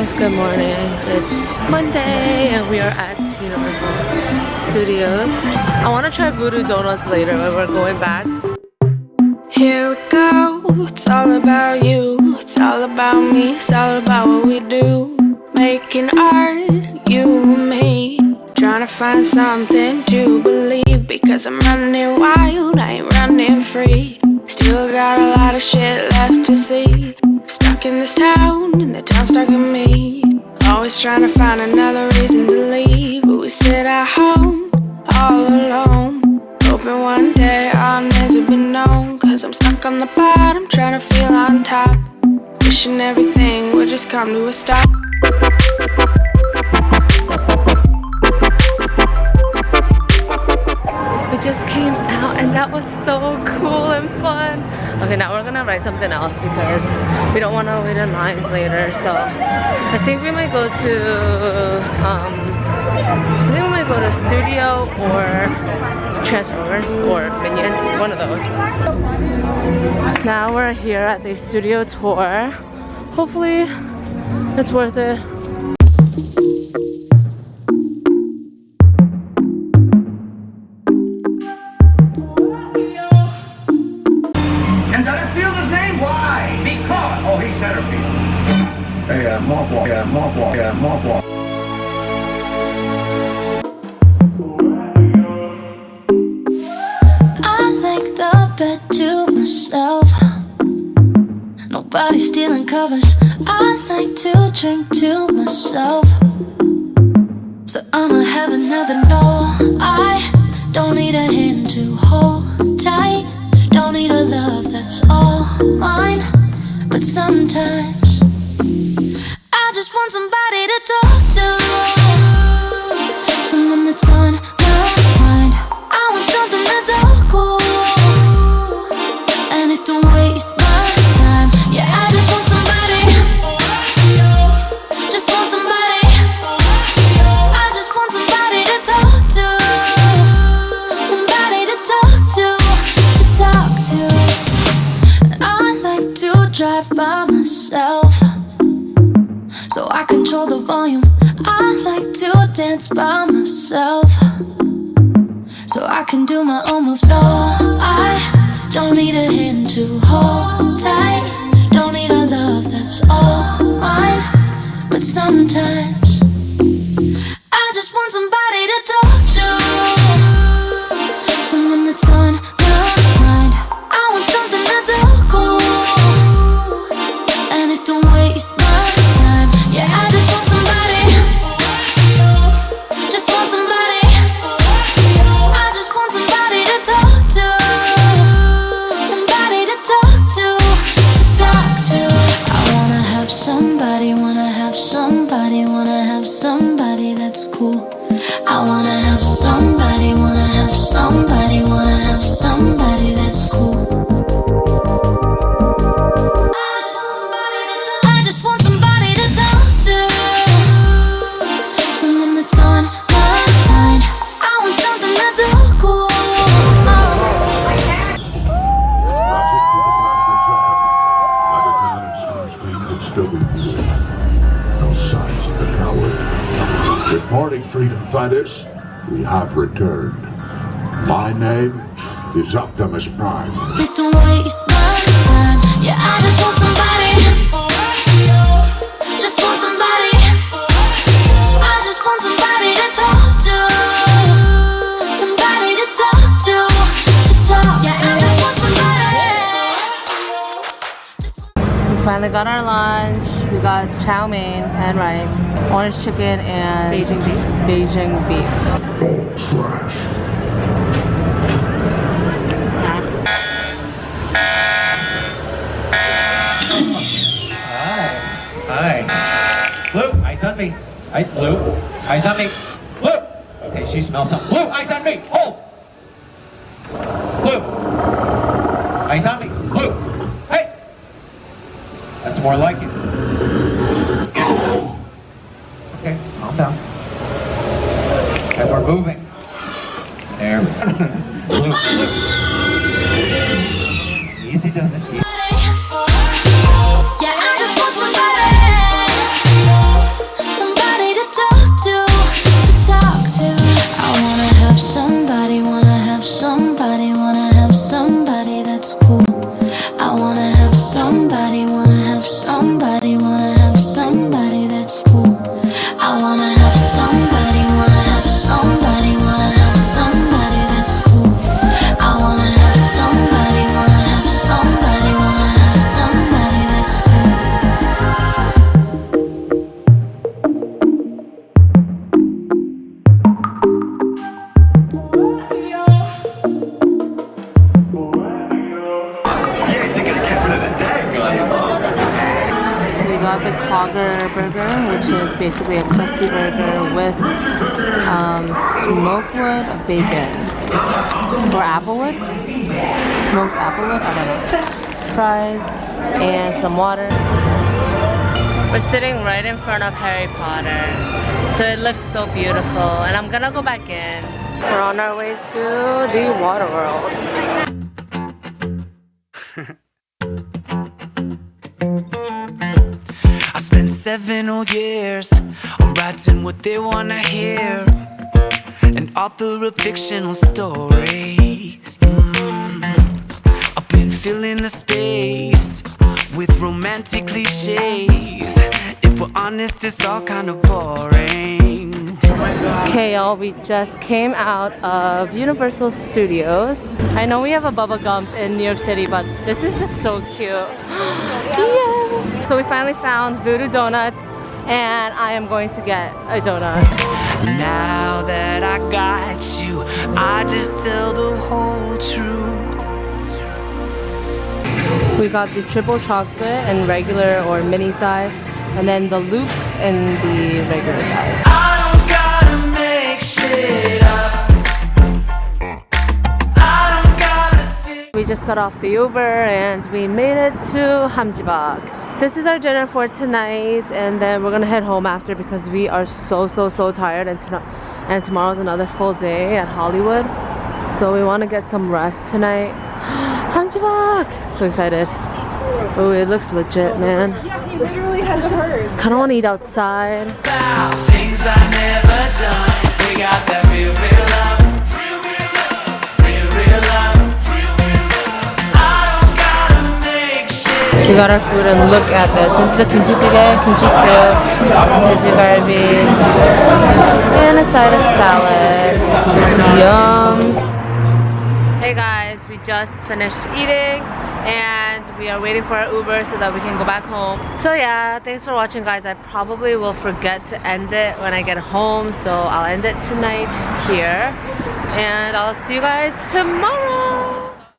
guys, good morning. It's Monday and we are at Universal Studios. I want to try Voodoo Donuts later when we're going back. Here we go, it's all about you, it's all about me, it's all about what we do. Making art, you and me, trying to find something to believe. Because I'm running wild, I ain't running free. Still got a lot of shit left to see. I'm stuck in this town, and the town's stuck in me. Always trying to find another reason to leave, but we sit at home, all alone, hoping one day I'll never be known. Cause I'm stuck on the bottom, trying to feel on top, wishing everything would just come to a stop. We just came out and that was so cool and fun. Okay, now we're gonna write something else because we don't want to wait in lines later. So I think we might go to Studio or Transformers or Minions, one of those. Now we're here at the studio tour. Hopefully it's worth it. Oh, he's centerpiece. Hey, Mark Wall. Yeah, Mark Wall. Yeah, Mark Wall. I like the bed to myself. Nobody stealing covers. I like to drink to myself. So I'ma have another no. I don't need a hand to hold tight. Don't need a love that's all mine. But sometimes I just want somebody to talk to, someone that's on my mind. I want something that's all cool and it don't waste my time. Yeah, I just want somebody, just want somebody. I just want somebody to talk to, somebody to talk to. I like to drive by myself, so I control the volume. I like to dance by myself, so I can do my own moves. No, I don't need a hand to hold tight. Don't need a love that's all mine. But sometimes I just want somebody to talk to, someone that's on my mind. I want something that's all cool and it don't waste my time. Yeah, I just want somebody, just want somebody. I just want somebody to talk to, somebody to talk to talk to. I wanna have somebody, wanna have somebody, wanna have somebody that's cool. I wanna have somebody, wanna have somebody, wanna have somebody that's cool. I just want somebody to talk to, someone that's on my mind. I want something that's all cool. No signs of the coward. Reporting, freedom fighters, we have returned. My name is Optimus Prime. It don't waste my time. Yeah, I just want somebody, just want somebody. I just want somebody to talk to, somebody to talk to talk. Yeah, I just want somebody. We finally got our lunch. We got chow mein and rice, orange chicken and Beijing beef. Hi. Blue, eyes on me. Blue, eyes on me. Blue. Okay, she smells something. Blue, eyes on me. Hold. Blue. Eyes on me. Blue. Hey. That's more like it. Okay, calm down. And we're moving. There we go. Blue, blue. Easy does it. Yeah, I just want somebody. burger, which is basically a crusty burger with smokewood bacon or applewood, smoked applewood. I don't know. Fries and some water. We're sitting right in front of Harry Potter, so it looks so beautiful. And I'm gonna go back in. We're on our way to the Water World. I spent 7 whole years writing what they wanna hear, an author of fictional stories. I've been filling the space with romantic cliches. If we're honest, it's all kind of boring. Okay, y'all, we just came out of Universal Studios. I know we have a Bubba Gump in New York City, but this is just so cute. Yes! So we finally found Voodoo Donuts, and I am going to get a donut. Now that I got you, I just tell the whole truth. We got the triple chocolate and regular or mini size, and then the loop in the regular size. I don't gotta make shit up. I don't gotta sing. We just got off the Uber and we made it to Hamjibak. This is our dinner for tonight, and then we're gonna head home after because we are so tired, and tomorrow's another full day at Hollywood. So we want to get some rest tonight. Hamjibak! So excited. Oh, it looks legit, man. Yeah, he literally hasn't heard. Kind of want to eat outside. About things I never done. We got that real love. Real love. I don't gotta make shit. We got our food and look at this. This is the kimchi jjigae, kimchi soup, veggie garbi, and a side of salad. Yum! Hey guys, we just finished eating and we are waiting for our Uber so that we can go back home. So yeah, thanks for watching guys. I probably will forget to end it when I get home, so I'll end it tonight here and I'll see you guys tomorrow.